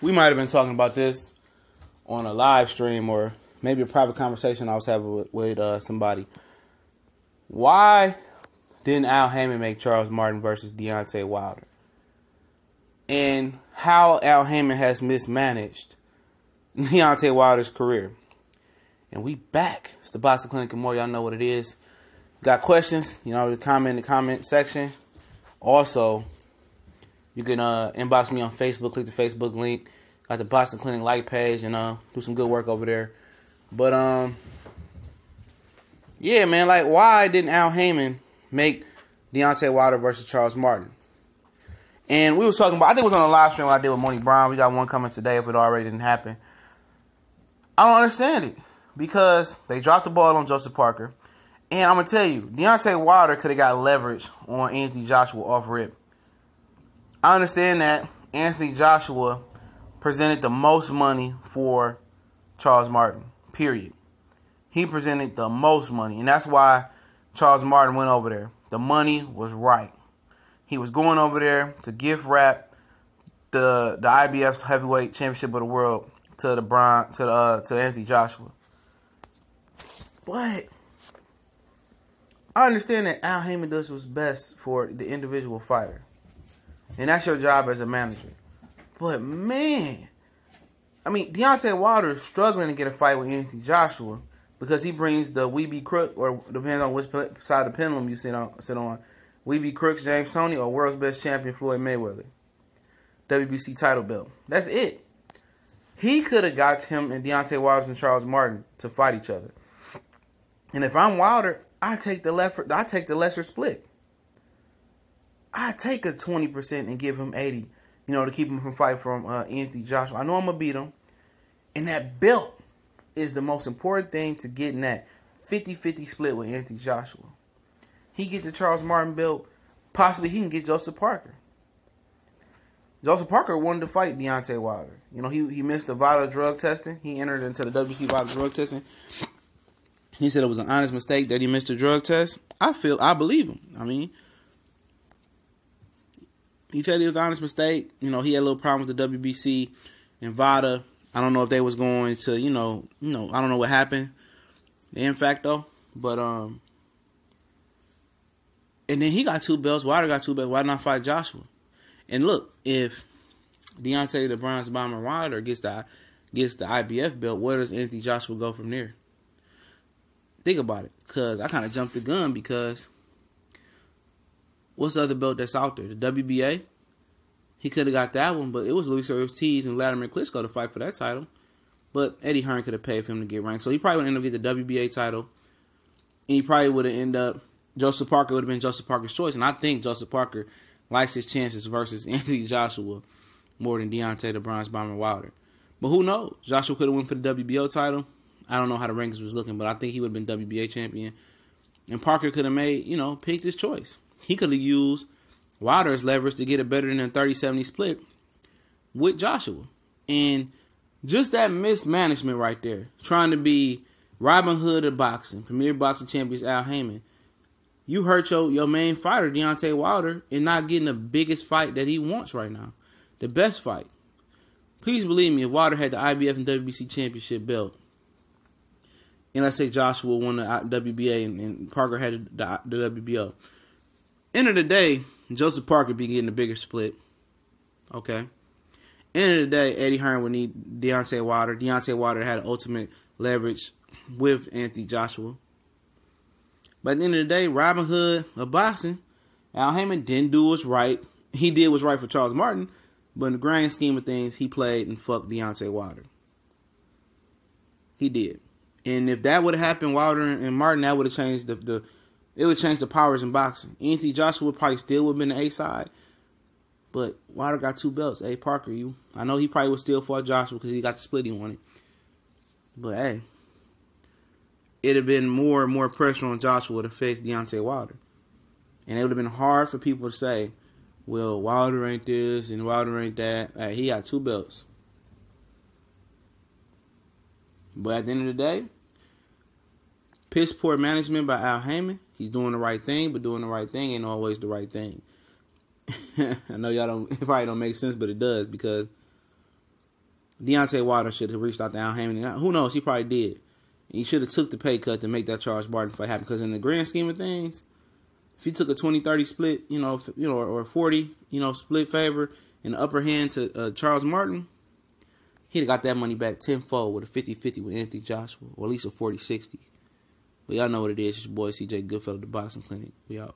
we might have been talking about this on a live stream or maybe a private conversation I was having with somebody. Why didn't Al Haymon make Charles Martin versus Deontay Wilder? And how Al Haymon has mismanaged Deontay Wilder's career. And we back. It's the Boxing Clinic and more. Y'all know what it is. Got questions? Comment in the comment section. Also, you can inbox me on Facebook. Click the Facebook link. Got the Boxing Clinic like page and do some good work over there. But yeah, man. Like, why didn't Al Haymon make Deontay Wilder versus Charles Martin? And we was talking about, I think it was on a live stream I did with Monique Brown. We got one coming today if it already didn't happen. I don't understand it because they dropped the ball on Joseph Parker. And I'm going to tell you, Deontay Wilder could have got leverage on Anthony Joshua off rip. I understand that Anthony Joshua presented the most money for Charles Martin, period. He presented the most money, and that's why Charles Martin went over there. The money was right. He was going over there to gift wrap the IBF's heavyweight championship of the world to Anthony Joshua. But I understand that Al Haymon does what's best for the individual fighter. And that's your job as a manager. But man, I mean, Deontay Wilder is struggling to get a fight with Anthony Joshua because he brings the We Be Crook, or depends on which side of the pendulum you sit on. We Be Crooks, James Toney, or world's best champion Floyd Mayweather. WBC title belt. That's it. He could have got him and Deontay Wilder and Charles Martin to fight each other. And if I'm Wilder, I take the lesser split. I take a 20% and give him 80, to keep him from fighting from Anthony Joshua. I know I'm gonna beat him, and that belt is the most important thing to getting that 50-50 split with Anthony Joshua. He get the Charles Martin belt, possibly he can get Joseph Parker. Joseph Parker wanted to fight Deontay Wilder. He missed the vital drug testing. He entered into the WBC vital drug testing. He said it was an honest mistake that he missed the drug test. I believe him. I mean, he said it was an honest mistake. He had a little problem with the WBC and VADA. I don't know if they was going to, I don't know what happened. In fact, though, but and then he got 2 belts. Wilder got 2 belts. Why not fight Joshua? And look, if Deontay the Bronze Bomber Wilder gets the IBF belt, where does Anthony Joshua go from there? Think about it, because I kind of jumped the gun because what's the other belt that's out there? The WBA? He could have got that one, but it was Luis Ortiz and Vladimir Klitschko to fight for that title. But Eddie Hearn could have paid for him to get ranked. So he probably would end up getting the WBA title. And he probably would have ended up, Joseph Parker would have been Joseph Parker's choice. And I think Joseph Parker likes his chances versus Anthony Joshua more than Deontay the Bronze Bomber Wilder. But who knows? Joshua could have went for the WBO title. I don't know how the rankings was looking, but I think he would have been WBA champion. And Parker could have made, picked his choice. He could have used Wilder's leverage to get it better than a 30-70 split with Joshua. And just that mismanagement right there, trying to be Robin Hood of boxing, premier boxing champions Al Haymon, you hurt your main fighter, Deontay Wilder, in not getting the biggest fight that he wants right now. The best fight. Please believe me, if Wilder had the IBF and WBC championship belt, and let's say Joshua won the WBA and Parker had the WBO, end of the day, Joseph Parker be getting the bigger split. Okay? End of the day, Eddie Hearn would need Deontay Wilder. Deontay Wilder had ultimate leverage with Anthony Joshua. But at the end of the day, Robin Hood of boxing, Al Haymon didn't do what's right. He did what's right for Charles Martin, but in the grand scheme of things, he played and fucked Deontay Wilder. He did. And if that would have happened, Wilder and Martin, that would have changed it would change the powers in boxing. Anthony Joshua probably still would have been the A side. But Wilder got 2 belts. Hey, Parker, I know he probably would still fought Joshua because he got the split he wanted. But hey, it'd have been more and more pressure on Joshua to face Deontay Wilder. And it would have been hard for people to say, well, Wilder ain't this and Wilder ain't that. Hey, he got 2 belts. But at the end of the day, piss poor management by Al Haymon. He's doing the right thing, but doing the right thing ain't always the right thing. I know it probably don't make sense, but it does, because Deontay Wilder should have reached out to Al Haymon. And who knows? He probably did. He should have took the pay cut to make that Charles Martin fight happen. Because in the grand scheme of things, if he took a 20-30 split, or 40, split favor in the upper hand to Charles Martin, he'd have got that money back tenfold with a 50-50 with Anthony Joshua, or at least a 40-60. But y'all know what it is. It's your boy CJ Goodfellow, the Boxing Clinic. We out.